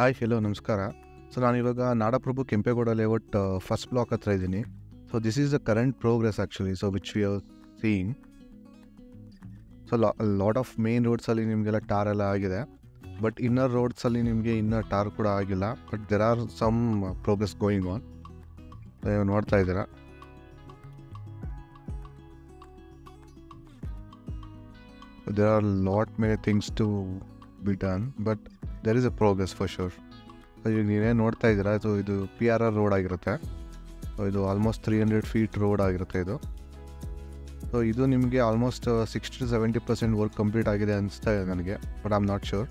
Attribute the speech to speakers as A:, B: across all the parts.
A: Hi hello ನಮಸ್ಕಾರ. So ನಾನಿವಾಗ ನಾಡಪ್ರಭು ಕೆಂಪೇಗೌಡ ಲೇಔಟ್ ಫಸ್ಟ್ ಬ್ಲಾಕ್ ಹತ್ರ ಇದ್ದೀನಿ. So this is the current progress actually, so which we are seeing. So lot of main ರೋಡ್ಸಲ್ಲಿ ನಿಮಗೆಲ್ಲ tar ಎಲ್ಲ ಆಗಿದೆ, ಬಟ್ ಇನ್ನರ್ ರೋಡ್ಸಲ್ಲಿ ನಿಮಗೆ ಇನ್ನೂ ಟಾರ್ ಕೂಡ ಆಗಿಲ್ಲ. But there are some progress going on. ನೀವು ನೋಡ್ತಾ ಇದ್ದೀರಾ. There are lot many things to be done, but there is a progress for sure. ಈಗ ನೀವೇ ನೋಡ್ತಾ ಇದ್ದೀರಾ, ಇದು PRR ರೋಡ್ ಆಗಿರುತ್ತೆ. ಸೊ ಇದು ಆಲ್ಮೋಸ್ಟ್ 300 ಫೀಟ್ ರೋಡ್ ಆಗಿರುತ್ತೆ ಇದು. ಸೊ ಇದು ನಿಮಗೆ ಆಲ್ಮೋಸ್ಟ್ 60-70% ವರ್ಕ್ ಕಂಪ್ಲೀಟ್ ಆಗಿದೆ ಅನಿಸ್ತಾ ಇದೆ ನನಗೆ, but I am not sure.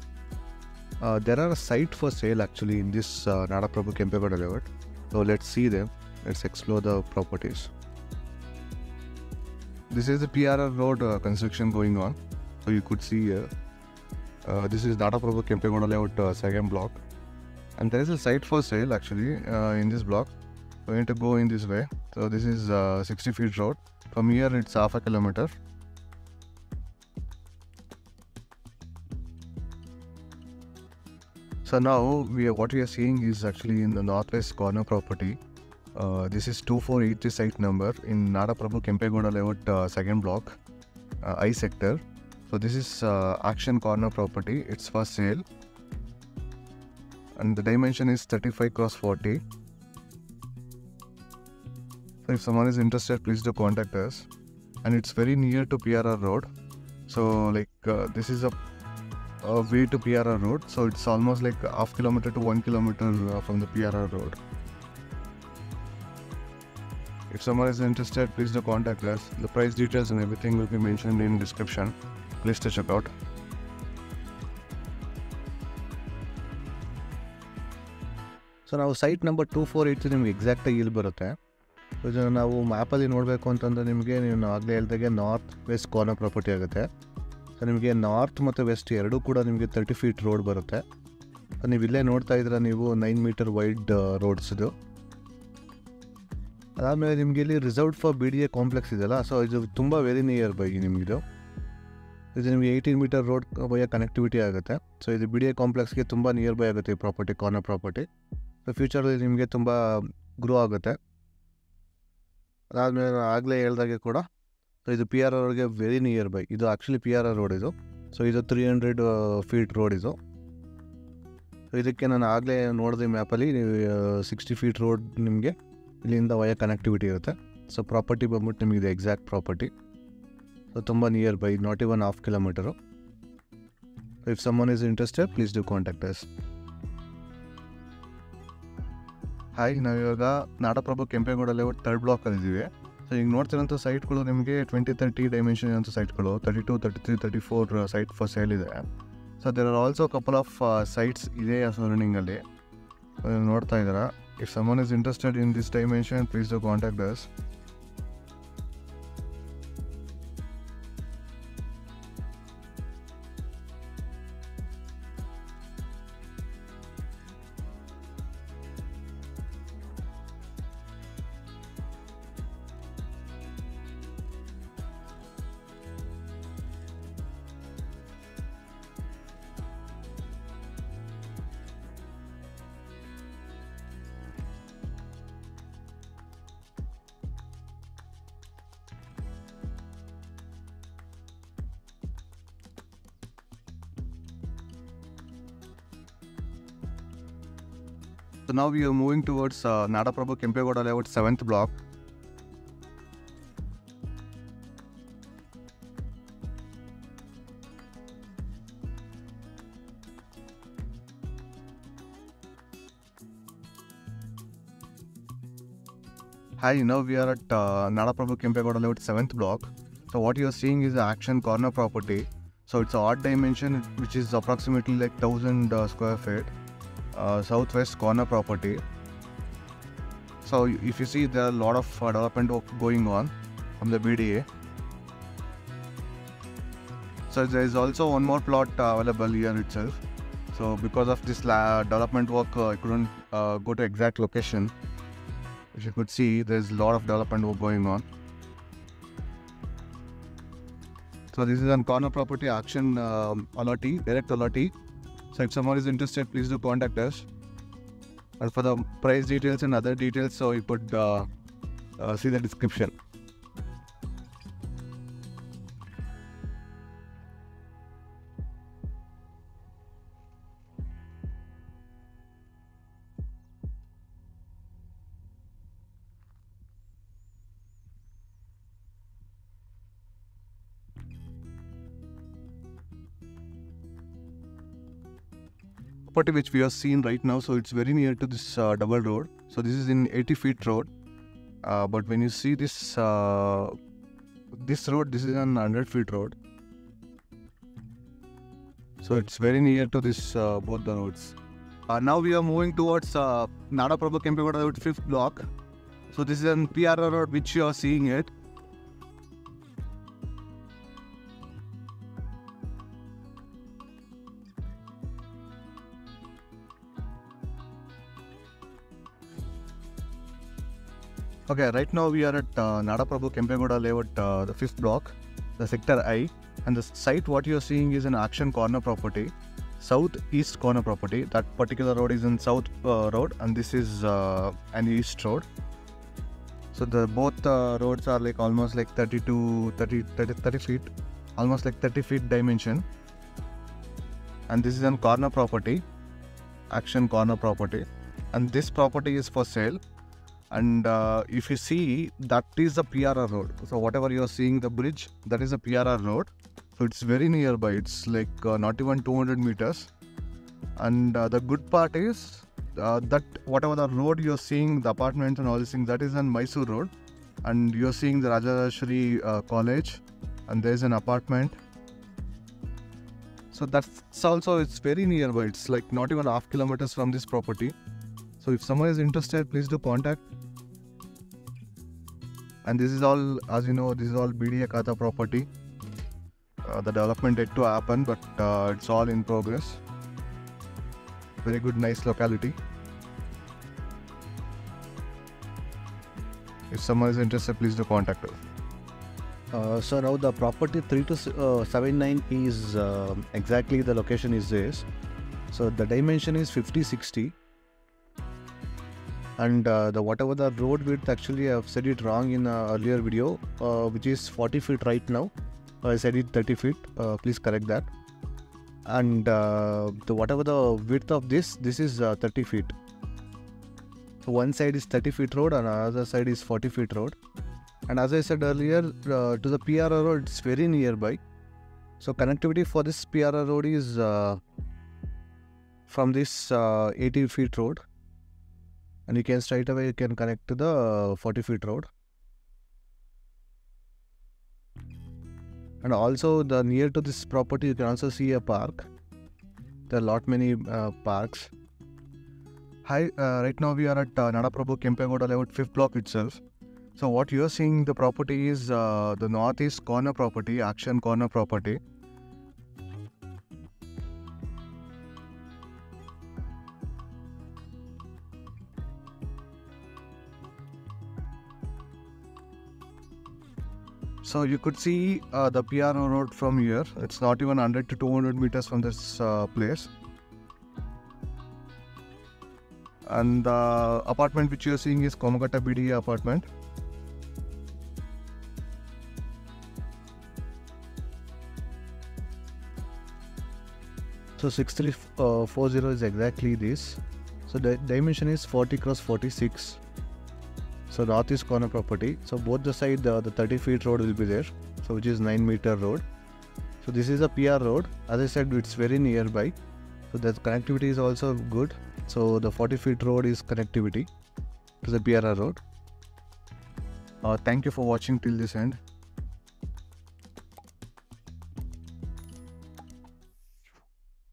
A: There are a site for sale actually in this Nadaprabhu Kempegowda layout. So let's see them, let's explore the properties. This is the PRR road construction going on. So you could see this is Nadaprabhu Kempegowda layout second block, and there is a site for sale actually in this block. So you need to go in this way. So this is 60 feet road. From here it's half a kilometer. So now what we are seeing is actually in the northwest corner property. This is 2483 site number in Nadaprabhu Kempegowda layout second block, I sector. So this is Action Corner property. It's for sale, and the dimension is 35x40. So if someone is interested, please do contact us. And it's very near to PRR road. So this is a way to PRR road. So it's almost like half kilometer to 1 kilometer from the PRR road. If someone is interested, please do contact us. The price details and everything will be mentioned in description. Please to check out. So ನಾವು site number 2483 ನಿಮ್ಗೆ ಎಕ್ಸಾಕ್ಟಾಗಿ ಇಲ್ಲಿ ಬರುತ್ತೆ. ಇದು ನಾವು ಮ್ಯಾಪಲ್ಲಿ ನೋಡಬೇಕು ಅಂತಂದರೆ ನಿಮಗೆ ನೀವು ಆಗಲೇ ಹೇಳ್ದಾಗೆ ನಾರ್ತ್ ವೆಸ್ಟ್ ಕಾರ್ನರ್ ಪ್ರಾಪರ್ಟಿ ಆಗುತ್ತೆ. ಸೊ ನಿಮಗೆ ನಾರ್ತ್ ಮತ್ತು ವೆಸ್ಟ್ ಎರಡೂ ಕೂಡ ನಿಮಗೆ 30 ಫೀಟ್ ರೋಡ್ ಬರುತ್ತೆ. ಸೊ ನೀವು ಇಲ್ಲೇ ನೋಡ್ತಾ ಇದ್ದೀರಾ, ನೀವು 9 ಮೀಟರ್ ವೈಡ್ ರೋಡ್ಸ್ ಇದು. ಅದಾದಮೇಲೆ ನಿಮಗೆ ಇಲ್ಲಿ ರಿಸರ್ವ್ಡ್ ಫಾರ್ BDA ಕಾಂಪ್ಲೆಕ್ಸ್ ಇದೆಯಲ್ಲ, ಸೊ ಇದು ತುಂಬ ವೆರಿ ನಿಯರ್ ಬೈ ನಿಮಗಿದು. ಇದು ನಿಮಗೆ 18 ಮೀಟರ್ ರೋಡ್ ಬೈಯ ಕನೆಕ್ಟಿವಿಟಿ ಆಗುತ್ತೆ. ಸೊ ಇದು BDA ಕಾಂಪ್ಲೆಕ್ಸ್ಗೆ ತುಂಬ ನಿಯರ್ ಬೈ ಆಗುತ್ತೆ ಈ ಪ್ರಾಪರ್ಟಿ, ಕಾರ್ನರ್ ಪ್ರಾಪರ್ಟಿ. ಸೊ ಫ್ಯೂಚರಲ್ಲಿ ನಿಮಗೆ ತುಂಬ ಗ್ರೋ ಆಗುತ್ತೆ. ಅದಾದಮೇಲೆ ನಾನು ಆಗಲೇ ಹೇಳ್ದಾಗೆ ಕೂಡ, ಸೊ ಇದು PRRಗೆ ವೆರಿ ನಿಯರ್ ಬೈ. ಇದು ಆ್ಯಕ್ಚುಲಿ PRR ರೋಡ್ ಇದು. ಸೊ ಇದು 300 ಫೀಟ್ ರೋಡ್ ಇದು. ಸೊ ಇದಕ್ಕೆ ನಾನು ಆಗಲೇ ನೋಡಿದೆ ಮ್ಯಾಪಲ್ಲಿ, 60 ಫೀಟ್ ರೋಡ್ ನಿಮಗೆ ಇಲ್ಲಿಂದ ವಯ ಕನೆಕ್ಟಿವಿಟಿ ಇರುತ್ತೆ. ಸೊ ಪ್ರಾಪರ್ಟಿ ಬಂದ್ಬಿಟ್ಟು ನಿಮಗೆ ಇದು ಎಕ್ಸಾಕ್ಟ್ ಪ್ರಾಪರ್ಟಿ. ಸೊ ತುಂಬ nearby, not even half kilometre. If someone is interested, please do contact us. Hi, ನಾವಿವಾಗ ನಾಡಪ್ರಭು ಕೆಂಪೇಗೌಡ ಲೇಔಟ್ ಥರ್ಡ್ ಬ್ಲಾಕಲ್ಲಿದ್ದೀವಿ. ಸೊ ಈಗ ನೋಡ್ತಿರೋಂಥ ಸೈಟ್ಗಳು ನಿಮಗೆ 2030 ಡೈಮೆನ್ಷನ್ ಇರೋಂಥ ಸೈಟ್ಗಳು, 32, 33, 34 ಸೈಟ್ ಫಾರ್ ಸೇಲ್ ಇದೆ. So there are also couple of sites ಇದೆ ಸರೌಂಡಿಂಗಲ್ಲಿ ನೋಡ್ತಾ ಇದ್ದೀರಾ. If someone is interested in this dimension, please do contact us. So now we are moving towards Nadaprabhu Kempegowda layout 7th block. Hi, now we are at Nadaprabhu Kempegowda layout 7th block. So what you are seeing is the Action Corner property. So it's an odd dimension, which is approximately like 1000 square feet. Southwest corner property. So if you see, there are a lot of development work going on from the BDA. So there is also one more plot available here itself. So because of this development work, I couldn't go to exact location. As you could see, there is a lot of development work going on. So this is on corner property, Action Allotee, direct Allotee. So if someone is interested, please do contact us. And for the price details and other details, so you could see the description. Property which we are seeing right now, so it's very near to this double road. So this is in 80 feet road, but when you see this this road, this is an 100 feet road. So it's very near to this both the roads. Now we are moving towards Nadaprabhu Kempegowda Road 5th block. So this is an PRR road which you are seeing it. Okay, right now we are at Nadaprabhu Kempegowda Layout, the 5th block, the sector I, and the site what you are seeing is an Action Corner property, southeast corner property. That particular road is in south road, and this is an east road. So the both roads are like almost like 30 feet, almost like 30 feet dimension. And this is a corner property, Action Corner property, and this property is for sale. And if you see, that is the PRR road. So whatever you are seeing, the bridge, that is a PRR road. So it's very nearby. It's like not even 200 meters. And the good part is that whatever the road you are seeing, the apartments and all these things, that is on Mysore Road. And you are seeing the Rajashri College, and there is an apartment. So that's also, it's very nearby. It's like not even half kilometers from this property. So if someone is interested, please do contact. And this is all, as you know, this is all BDA Khata property. The development yet to happen, but it's all in progress. Very good, nice locality. If someone is interested, please do contact us.
B: So now the property 3279 is exactly the location is this. So the dimension is 50-60. And the whatever the road width, actually I've said it wrong in earlier video, which is 40 feet right now. I said it 30 feet, please correct that. And the whatever the width of this is 30 feet. So one side is 30 feet road and another side is 40 feet road. And as I said earlier, to the PRR road, it's very nearby. So connectivity for this PRR road is from this 80 feet road. And you can straight away connect to the 40 feet road. And also the near to this property, you can also see a park. There are lot many parks.
A: Hi, right now we are at Nadaprabhu Kempegowda Layout 5th block itself. So what you are seeing, the property is the northeast corner property, Action Corner property. So you could see the PRR road from here. It's not even 100 to 200 meters from this place. And the apartment which you are seeing is Komagata BDA apartment.
B: So 6340 is exactly this. So the dimension is 40 cross 46. So northeast corner property. So both the side, the 30 feet road will be there. So which is 9-meter road. So this is a PR road. As I said, it's very nearby. So the connectivity is also good. So the 40 feet road is connectivity to the PRR road.
A: Thank you for watching till this end.